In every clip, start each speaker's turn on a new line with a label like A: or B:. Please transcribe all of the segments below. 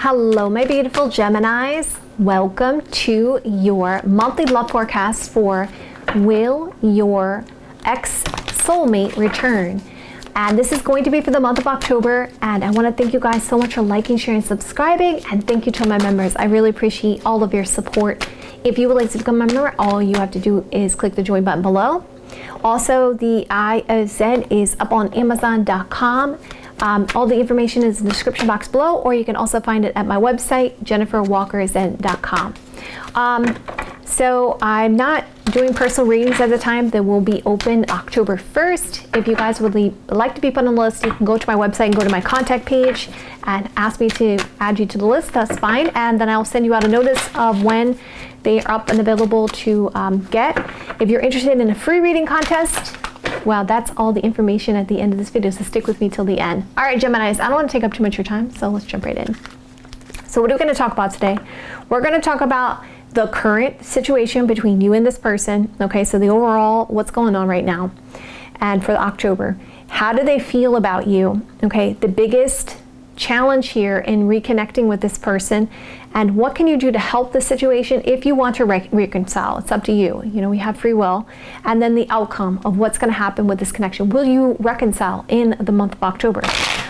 A: Hello, my beautiful Geminis. Welcome to your monthly love forecast for Will Your Ex-Soulmate Return? And this is going to be for the month of October. And I want to thank you guys so much for liking, sharing, subscribing. And thank you to my members. I really appreciate all of your support. If you would like to become a member, all you have to do is click the join button below. Also, the Walker Zen is up on Amazon.com. All the information is in the description box below, or you can also find it at my website, jenniferwalkerzen.com. So I'm not doing personal readings at the time. They will be open October 1st. If you guys would like to be put on the list, you can go to my website and go to my contact page and ask me to add you to the list. That's fine. And then I'll send you out a notice of when they are up and available to get. If you're interested in a free reading contest, well, that's all the information at the end of this video, so stick with me till the end. All right, Geminis, I don't want to take up too much of your time, so let's jump right in. So what are we going to talk about today? We're going to talk about the current situation between you and this person. Okay, so the overall, what's going on right now. And for October, how do they feel about you? Okay, the biggest challenge here in reconnecting with this person, and what can you do to help the situation if you want to reconcile? It's up to you. You know, we have free will. And then the outcome of what's going to happen with this connection. Will you reconcile in the month of October?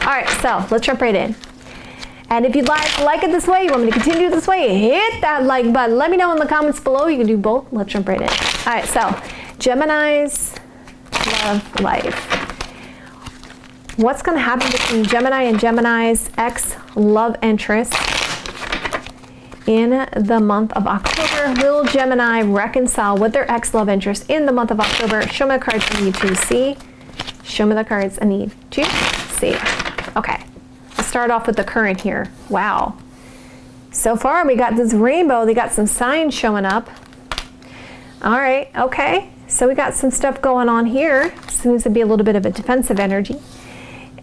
A: All right, so let's jump right in. And if you'd like it this way, you want me to continue this way, hit that like button. Let me know in the comments below. You can do both. Let's jump right in. All right, so Gemini's love life. What's going to happen between Gemini and Gemini's ex-love interest in the month of October? Will Gemini reconcile with their ex-love interest in the month of October? Show me the cards I need to see. Show me the cards I need to see. Okay, let's start off with the current here. Wow. So far, we got this rainbow. They got some signs showing up. All right, okay. So we got some stuff going on here. Seems to be a little bit of a defensive energy.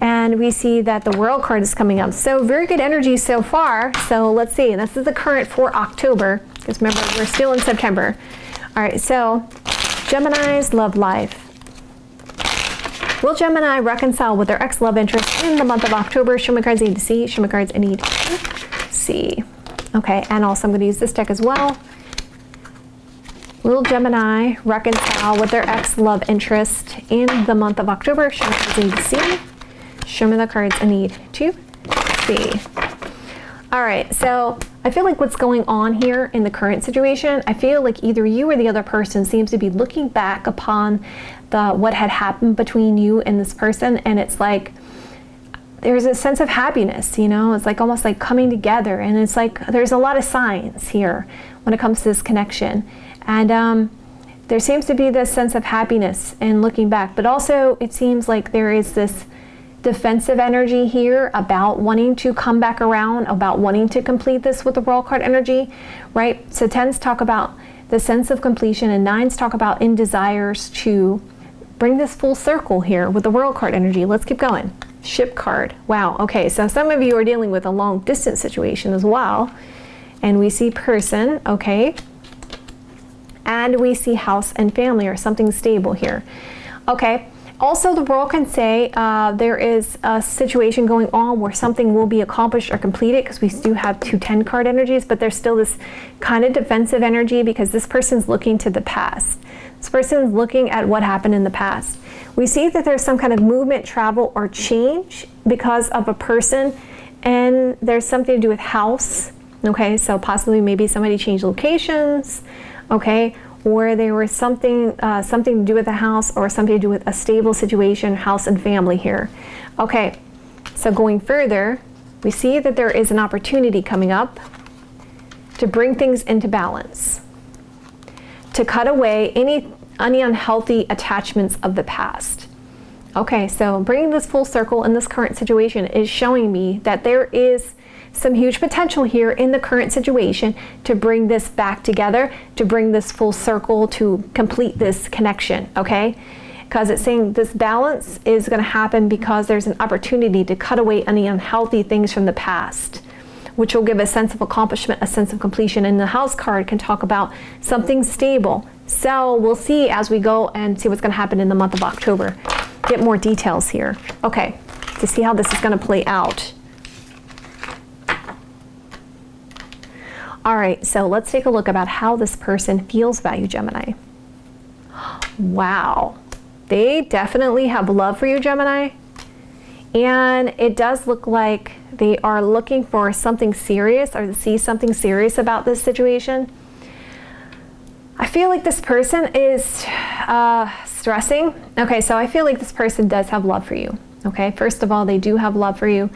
A: And we see that the World card is coming up. So very good energy so far. So let's see. This is the current for October. Because remember, we're still in September. All right, so Gemini's love life. Will Gemini reconcile with their ex-love interest in the month of October? Show me cards I need to see. Show me cards I need to see. Okay, and also I'm going to use this deck as well. Will Gemini reconcile with their ex-love interest in the month of October? Show me cards I need to see. Show me the cards I need to see. All right, so I feel like what's going on here in the current situation, I feel like either you or the other person seems to be looking back upon what had happened between you and this person, and it's like there's a sense of happiness, you know? It's like almost like coming together, and it's like there's a lot of signs here when it comes to this connection. And there seems to be this sense of happiness in looking back, but also it seems like there is this defensive energy here about wanting to come back around, about wanting to complete this with the World card energy, right? So 10s talk about the sense of completion, and 9s talk about in desires to bring this full circle here with the World card energy. Let's keep going. Ship card. Wow. Okay, so some of you are dealing with a long distance situation as well. And we see person, okay? And we see house and family, or something stable here. Okay. Also, the World can say there is a situation going on where something will be accomplished or completed, because we do have 2 10-card energies, but there's still this kind of defensive energy because this person's looking to the past. This person's looking at what happened in the past. We see that there's some kind of movement, travel, or change because of a person, and there's something to do with house. Okay, so possibly maybe somebody changed locations, okay, or there was something to do with the house, or something to do with a stable situation, house and family here. Okay, so going further, we see that there is an opportunity coming up to bring things into balance, to cut away any unhealthy attachments of the past. Okay, so bringing this full circle in this current situation is showing me that there is some huge potential here in the current situation to bring this back together, to bring this full circle, to complete this connection, okay? Because it's saying this balance is going to happen because there's an opportunity to cut away any unhealthy things from the past, which will give a sense of accomplishment, a sense of completion. And the house card can talk about something stable. So we'll see as we go and see what's going to happen in the month of October. Get more details here. Okay, to see how this is going to play out. All right, so let's take a look about how this person feels about you, Gemini. Wow, they definitely have love for you, Gemini. And it does look like they are looking for something serious, or to see something serious about this situation. I feel like this person is stressing. Okay, so I feel like this person does have love for you. Okay, first of all, they do have love for you.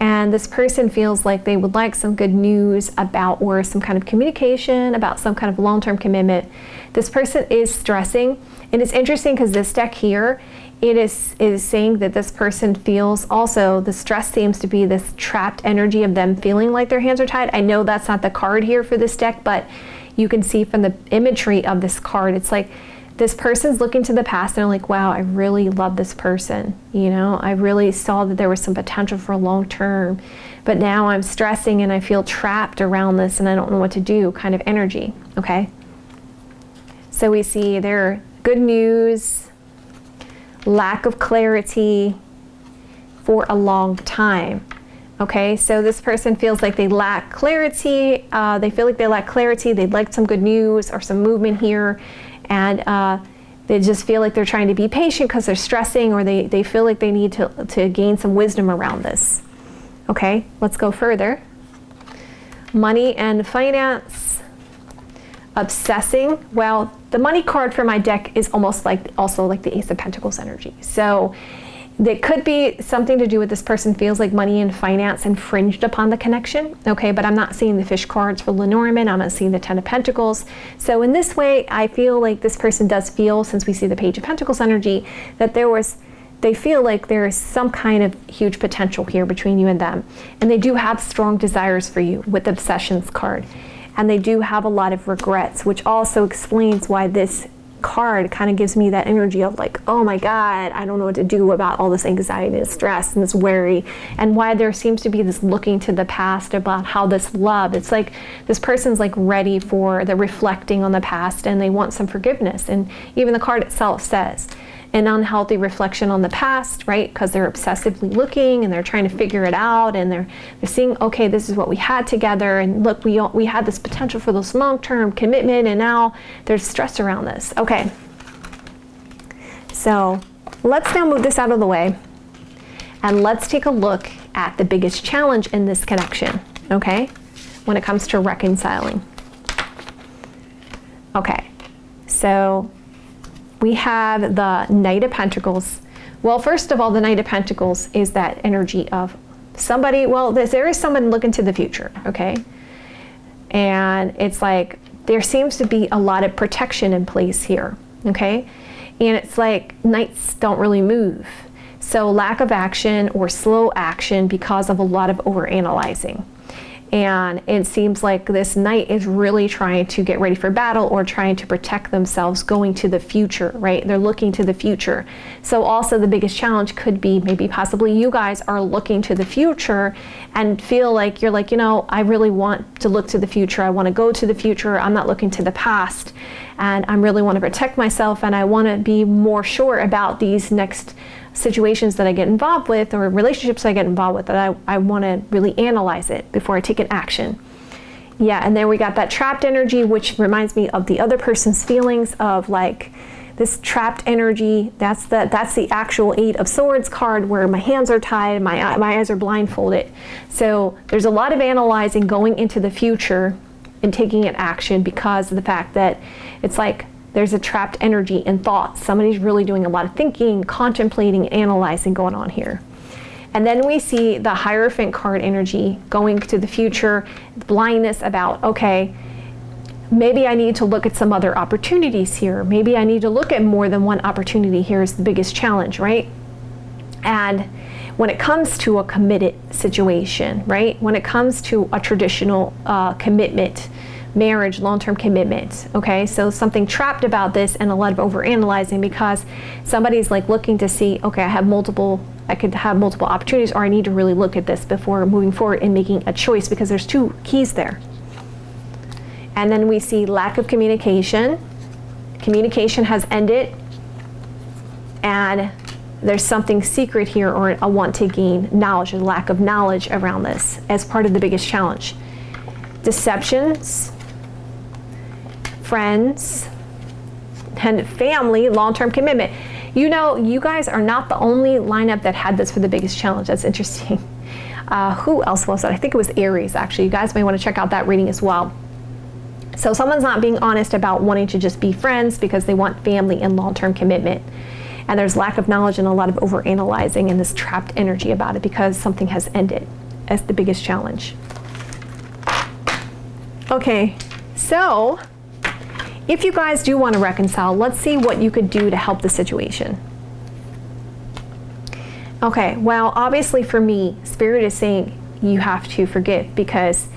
A: And this person feels like they would like some good news about, or some kind of communication about some kind of long-term commitment. This person is stressing. And it's interesting because this deck here, it is saying that this person feels also, the stress seems to be this trapped energy of them feeling like their hands are tied. I know that's not the card here for this deck, but you can see from the imagery of this card, it's like this person's looking to the past and they're like, wow, I really love this person. You know, I really saw that there was some potential for long term, but now I'm stressing and I feel trapped around this and I don't know what to do kind of energy, okay? So we see there good news, lack of clarity for a long time. Okay, so this person feels like they lack clarity. They feel like they lack clarity. They'd like some good news or some movement here. And they just feel like they're trying to be patient because they're stressing, or they feel like they need to gain some wisdom around this. Okay, let's go further. Money and finance. Obsessing. Well, the money card for my deck is almost like also like the Ace of Pentacles energy. So there could be something to do with this person feels like money and finance infringed upon the connection. Okay, but I'm not seeing the fish cards for Lenormand. I'm not seeing the Ten of Pentacles. So in this way, I feel like this person does feel, since we see the Page of Pentacles energy, that they feel like there is some kind of huge potential here between you and them. And they do have strong desires for you with the Obsessions card. And they do have a lot of regrets, which also explains why this card kind of gives me that energy of like, oh my God, I don't know what to do about all this anxiety and stress and this worry, and why there seems to be this looking to the past about how this love, it's like this person's like ready for the reflecting on the past and they want some forgiveness. And even the card itself says an unhealthy reflection on the past, right? Because they're obsessively looking and they're trying to figure it out, and they're seeing, okay, this is what we had together, and look, we had this potential for this long-term commitment, and now there's stress around this. Okay, so let's now move this out of the way, and let's take a look at the biggest challenge in this connection, okay, when it comes to reconciling. Okay, so we have the Knight of Pentacles. Well, first of all, the Knight of Pentacles is that energy of somebody, well, there is someone looking to the future, okay? And it's like there seems to be a lot of protection in place here, okay? And it's like knights don't really move. So lack of action or slow action because of a lot of overanalyzing. And it seems like this knight is really trying to get ready for battle or trying to protect themselves going to the future, right? They're looking to the future. So also the biggest challenge could be maybe possibly you guys are looking to the future and feel like you're like, you know, I really want to look to the future. I want to go to the future. I'm not looking to the past. And I really want to protect myself, and I want to be more sure about these next situations that I get involved with, or relationships I get involved with, that I want to really analyze it before I take an action. Yeah, and then we got that trapped energy, which reminds me of the other person's feelings of like this trapped energy. That's the actual Eight of Swords card, where my hands are tied, my eyes are blindfolded. So there's a lot of analyzing going into the future and taking an action because of the fact that it's like there's a trapped energy in thoughts. Somebody's really doing a lot of thinking, contemplating, analyzing going on here. And then we see the Hierophant card energy going to the future, blindness about, okay, maybe I need to look at some other opportunities here. Maybe I need to look at more than one opportunity here is the biggest challenge, right? And when it comes to a committed situation, right? When it comes to a traditional commitment, marriage, long-term commitment, okay? So something trapped about this and a lot of overanalyzing because somebody's like looking to see, okay, I could have multiple opportunities, or I need to really look at this before moving forward and making a choice, because there's two keys there. And then we see lack of communication. Communication has ended, and there's something secret here, or a want to gain knowledge, a lack of knowledge around this as part of the biggest challenge. deceptions, friends, and family, long-term commitment. You know, you guys are not the only lineup that had this for the biggest challenge. That's interesting. Who else was it? I think it was Aries, actually. You guys may want to check out that reading as well. So someone's not being honest about wanting to just be friends because they want family and long-term commitment. And there's lack of knowledge and a lot of overanalyzing and this trapped energy about it because something has ended. That's the biggest challenge. Okay, so if you guys do want to reconcile, let's see what you could do to help the situation. Okay, well, obviously for me, Spirit is saying you have to forgive, because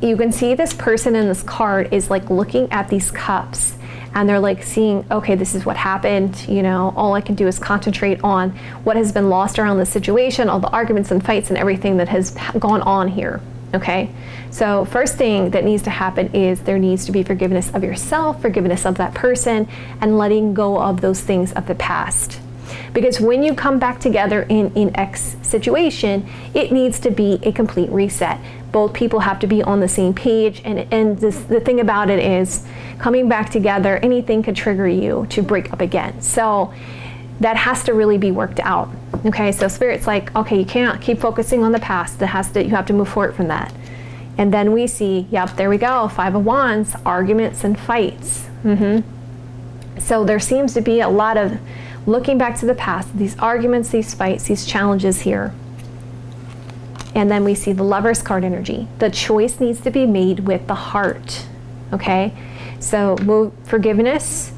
A: you can see this person in this card is like looking at these cups and they're like seeing, okay, this is what happened. You know, all I can do is concentrate on what has been lost around the situation, all the arguments and fights and everything that has gone on here. Okay, so first thing that needs to happen is there needs to be forgiveness of yourself, forgiveness of that person, and letting go of those things of the past. Because when you come back together in X situation, it needs to be a complete reset. Both people have to be on the same page, and the thing about it is, coming back together, anything could trigger you to break up again. So that has to really be worked out. Okay, so Spirit's like, okay, you can't keep focusing on the past. You have to move forward from that. And then we see, yep, there we go, 5 of Wands, arguments and fights. So there seems to be a lot of looking back to the past, these arguments, these fights, these challenges here. And then we see the Lover's card energy. The choice needs to be made with the heart. Okay, so forgiveness,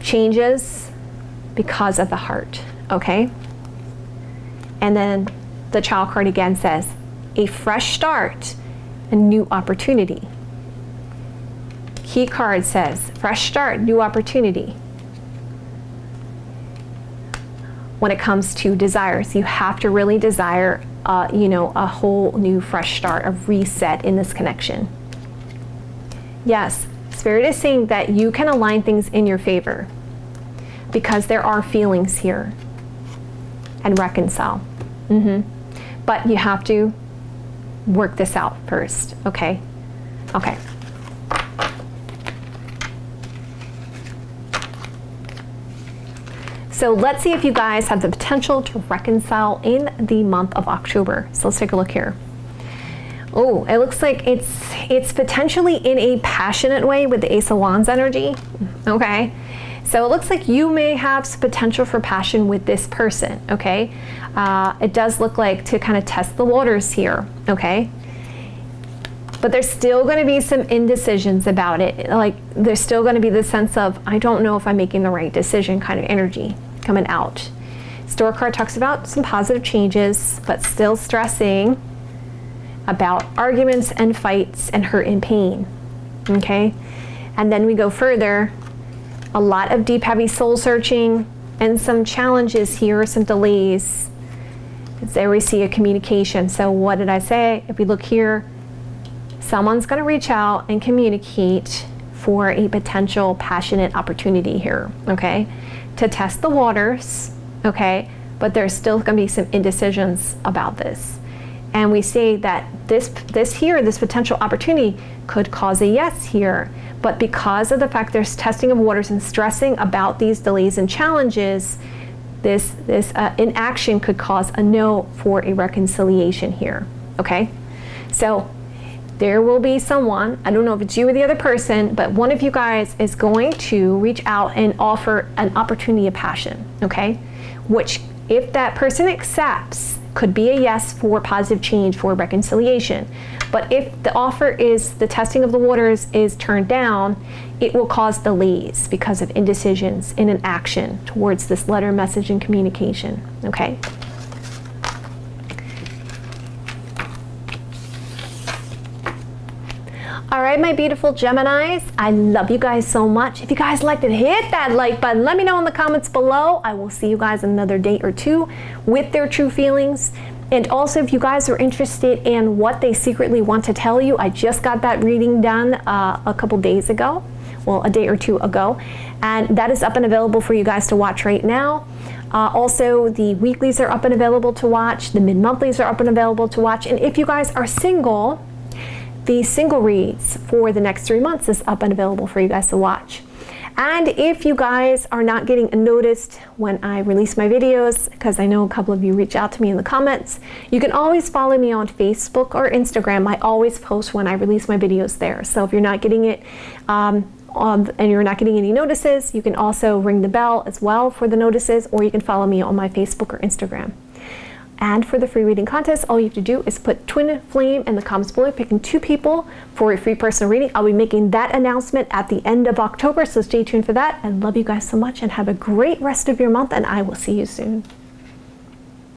A: changes because of the heart. Okay, and then the Child card again says a fresh start, a new opportunity. Key card says fresh start, new opportunity. When it comes to desires, you have to really desire a whole new fresh start, a reset in this connection. Yes, Spirit is saying that you can align things in your favor because there are feelings here, and reconcile. But you have to work this out first. Okay. So let's see if you guys have the potential to reconcile in the month of October. So let's take a look here. Oh, it looks like it's potentially in a passionate way with the Ace of Wands energy. Okay, so it looks like you may have some potential for passion with this person. Okay, it does look like to kind of test the waters here. Okay, but there's still going to be some indecisions about it. Like there's still going to be the sense of, I don't know if I'm making the right decision kind of energy coming out. Star card talks about some positive changes, but still stressing about arguments and fights and hurt and pain. Okay, and then we go further. A lot of deep, heavy soul searching and some challenges here, some delays. There we see a communication. So what did I say? If we look here, someone's going to reach out and communicate for a potential passionate opportunity here, okay, to test the waters, okay, but there's still going to be some indecisions about this. And we say that this potential opportunity could cause a yes here, but because of the fact there's testing of waters and stressing about these delays and challenges, this inaction could cause a no for a reconciliation here, okay? So there will be someone, I don't know if it's you or the other person, but one of you guys is going to reach out and offer an opportunity of passion, okay? Which, if that person accepts, could be a yes for positive change, for reconciliation. But if the offer is, the testing of the waters is turned down, it will cause delays because of indecisions in an action towards this letter, message, and communication, okay? All right, my beautiful Geminis, I love you guys so much. If you guys liked it, hit that like button. Let me know in the comments below. I will see you guys in another day or two with their true feelings. And also, if you guys are interested in what they secretly want to tell you, I just got that reading done a couple days ago. Well, a day or two ago. And that is up and available for you guys to watch right now. Also, the weeklies are up and available to watch. The mid-monthlies are up and available to watch. And if you guys are single, the single reads for the next 3 months is up and available for you guys to watch. And if you guys are not getting noticed when I release my videos, because I know a couple of you reach out to me in the comments, you can always follow me on Facebook or Instagram. I always post when I release my videos there. So if you're not getting it and you're not getting any notices, you can also ring the bell as well for the notices, or you can follow me on my Facebook or Instagram. And for the free reading contest, all you have to do is put Twin Flame in the comments below, picking 2 people for a free personal reading. I'll be making that announcement at the end of October, so stay tuned for that. I love you guys so much and have a great rest of your month, and I will see you soon.